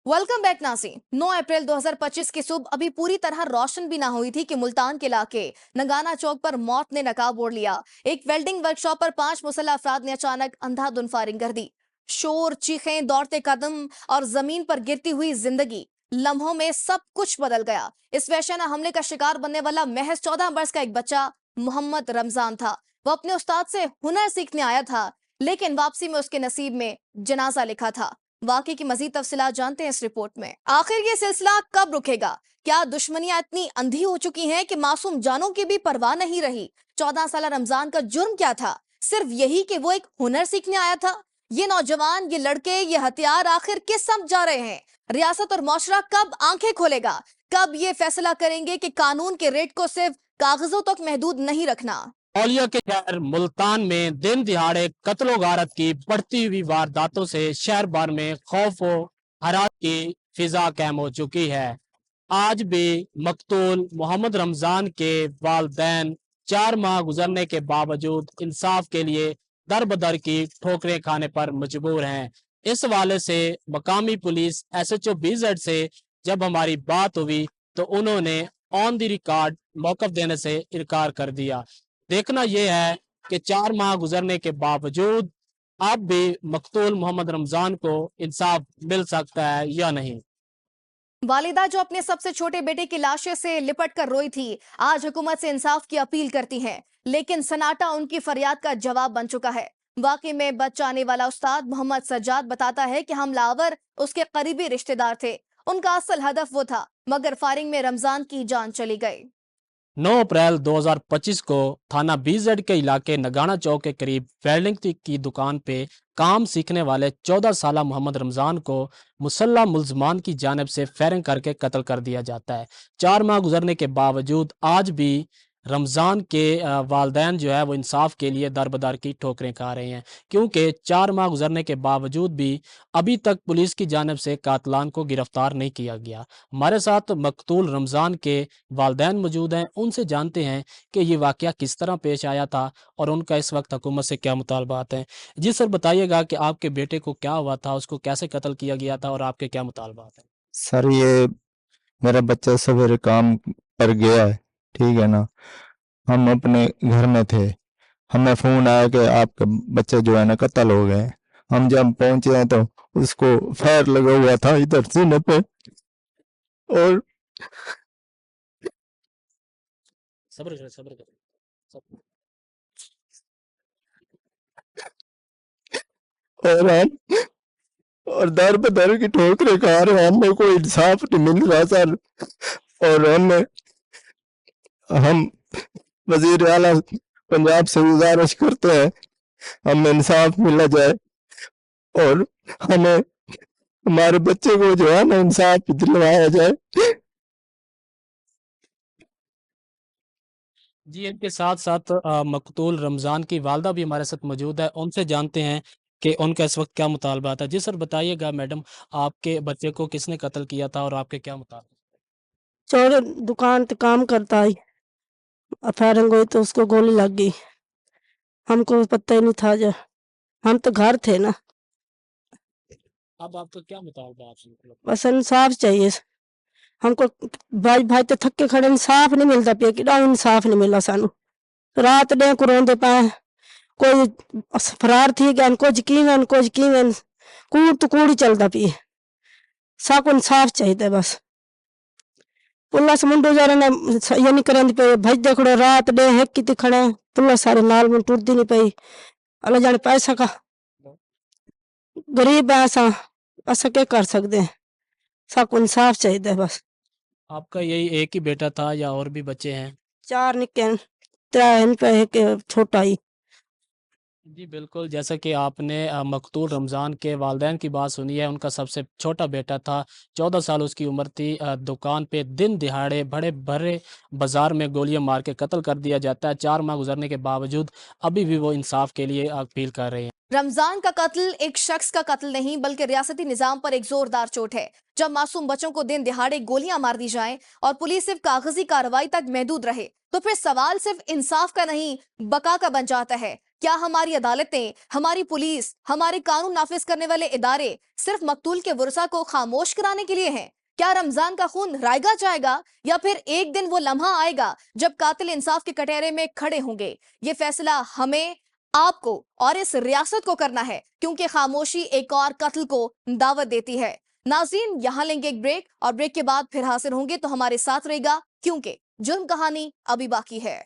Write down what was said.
Welcome back नाज़रीन। 9 अप्रैल 2025 की सुबह अभी पूरी तरह रोशन भी ना हुई थी कि मुल्तान के इलाके नगाना चौक पर मौत ने नकाब ओढ़ लिया। एक वेल्डिंग वर्कशॉप पर 5 मुसल्लह अफराद ने अचानक अंधाधुंध फायरिंग कर दी। शोर, चीखें, दौड़ते कदम और जमीन पर गिरती हुई जिंदगी, लम्हों में सब कुछ बदल गया। इस वहशाना हमले का शिकार बनने वाला महज 14 वर्ष का एक बच्चा मोहम्मद रमजान था। वो अपने उस्ताद से हुनर सीखने आया था, लेकिन वापसी में उसके नसीब में जनाजा लिखा था। वाकई की मजीद तफसीलात जानते हैं इस रिपोर्ट में। आखिर ये सिलसिला कब रुकेगा? क्या दुश्मनियां इतनी अंधी हो चुकी हैं कि मासूम जानों की भी परवाह नहीं रही? 14 साल रमजान का जुर्म क्या था? सिर्फ यही कि वो एक हुनर सीखने आया था? ये नौजवान, ये लड़के, ये हथियार आखिर किस समझ जा रहे हैं? रियासत और मौशरा कब आंखें खोलेगा? कब ये फैसला करेंगे कि कानून के रेट को सिर्फ कागजों तक महदूद नहीं रखना? औलिया के शहर मुल्तान में दिन दिहाड़े कत्लो गारत की बढ़ती हुई वारदातों से शहर भर में खौफ व हरास की फिजा कायम हो चुकी है। आज भी मकतूल मोहम्मद रमजान के वालदैन 4 माह गुजरने के बावजूद इंसाफ के लिए दर बदर की ठोकरें खाने पर मजबूर हैं। इस हवाले से मकामी पुलिस SHO BZ से जब हमारी बात हुई तो उन्होंने ऑन द रिकॉर्ड मौकफ देने से इनकार कर दिया। देखना यह है कि 4 माह गुजरने के बावजूद अब भी मकतूल मोहम्मद रमजान को इंसाफ मिल सकता है या नहीं। वालिदा जो अपने सबसे छोटे बेटे की लाशें से लिपट कर रोई थी, आज हुकूमत से इंसाफ की अपील करती हैं, लेकिन सन्नाटा उनकी फरियाद का जवाब बन चुका है। वाकई में बचाने वाला उस्ताद मोहम्मद सज्जाद बताता है कि हमलावर उसके करीबी रिश्तेदार थे। उनका असल हदफ वो था, मगर फायरिंग में रमजान की जान चली गई। 9 अप्रैल 2025 को थाना BZ के इलाके नगाना चौक के करीब वेल्डिंग की दुकान पे काम सीखने वाले 14 साला मोहम्मद रमजान को मुसल्लह मुल्जमान की जानिब से फायरिंग करके कत्ल कर दिया जाता है। 4 माह गुजरने के बावजूद आज भी रमज़ान के वालदैन जो है वो इंसाफ के लिए दर बदर की ठोकरें खा रहे हैं, क्योंकि 4 माह गुजरने के बावजूद भी अभी तक पुलिस की जानिब से कातलान को गिरफ्तार नहीं किया गया। हमारे साथ मकतूल रमज़ान के वालदैन मौजूद हैं, उनसे जानते हैं कि ये वाक़या किस तरह पेश आया था और उनका इस वक्त हुकूमत से क्या मुतालबात हैं। जी सर, बताइएगा कि आपके बेटे को क्या हुआ था, उसको कैसे कत्ल किया गया था और आपके क्या मुतालबात हैं? सर ये मेरा बच्चा सवेरे काम पर गया है, ठीक है ना। हम अपने घर में थे, हमें फोन आया कि आपका बच्चा जो है ना कत्ल हो गए। हम जब पहुंचे हैं तो उसको फायर लगा हुआ था इधर सीने पे और सब्र करें, सब्र करें, सब्र। और हम और दर पे दर की ठोकरें खा रहे हैं, हमें कोई इंसाफ नहीं मिल रहा सर। और हम वजीर आला पंजाब से गुजारिश करते हैं हमें इंसाफ मिला जाए और हमें हमारे बच्चे को जो है ना इंसाफ दिलवाया जाए। जी, इनके साथ साथ मकतूल रमज़ान की वालदा भी हमारे साथ मौजूद है, उनसे जानते हैं कि उनका इस वक्त क्या मुतालबात है। जी सर, बताइएगा मैडम, आपके बच्चे को किसने कत्ल किया था और आपके क्या मुतालबात? चोर दुकान पे काम करता है, फायरिंग हुई तो उसको गोली लग गई। हमको पता ही नहीं था, जो हम तो घर थे ना। अब आपका क्या मुतालबात है? मतलब बस इंसाफ चाहिए हमको। भाई भाई तो थके खड़े, इंसाफ नहीं मिलता पिया कि इंसाफ नहीं मिला सानू। रात डे को रोंदे पाए, कोई फरार थी गया, कुछ की कूड़ तो कूड़ ही चलता पिए। साको इंसाफ चाहिए बस। पुलिस मुंडो जा रहे ये नहीं करन पे भाई देखड़ो रात डे है कि खड़े पुलिस सारे नाल में टूटती नहीं पई। अल्लाह जाने पैसा का गरीब है, ऐसा क्या कर सकते हैं। साको इंसाफ चाहिए बस। आपका यही एक ही बेटा था या और भी बच्चे हैं? 4 निक्के त्रै पे एक छोटा ही। जी बिल्कुल, जैसा कि आपने मकतूल रमज़ान के वालदैन की बात सुनी है, उनका सबसे छोटा बेटा था, 14 साल उसकी उम्र थी। दुकान पे दिन दिहाड़े बड़े भरे बाज़ार में गोलियां मार के कत्ल कर दिया जाता है। 4 माह गुजरने के बावजूद अभी भी वो इंसाफ के लिए अपील कर रहे हैं। रमजान का कत्ल एक शख्स का कत्ल नहीं, बल्कि रियासती निजाम पर एक जोरदार चोट है। जब मासूम बच्चों को दिन दिहाड़े गोलियां मार दी जाएं और पुलिस सिर्फ कागजी कार्रवाई तक महदूद रहे, तो फिर सवाल सिर्फ इंसाफ का नहीं, बका का बन जाता है। کیا ہماری عدالتیں، ہماری پولیس، ہمارے قانون نافذ کرنے والے ادارے صرف مقتول کے ورثاء کو خاموش کرانے کے لیے ہیں؟ کیا رمضان کا خون رائے گا جائے گا، یا پھر ایک دن وہ لمحہ آئے گا جب قاتل انصاف کے کٹہرے میں کھڑے ہوں گے؟ یہ فیصلہ ہمیں، آپ کو اور اس ریاست کو کرنا ہے، کیونکہ خاموشی ایک اور قتل کو دعوت دیتی ہے۔ ناظرین، یہاں لیں گے ایک بریک، اور بریک کے بعد پھر حاضر ہوں گے، تو ہمارے ساتھ رہے گا، کیونکہ جرم کہانی ابھی باقی ہے۔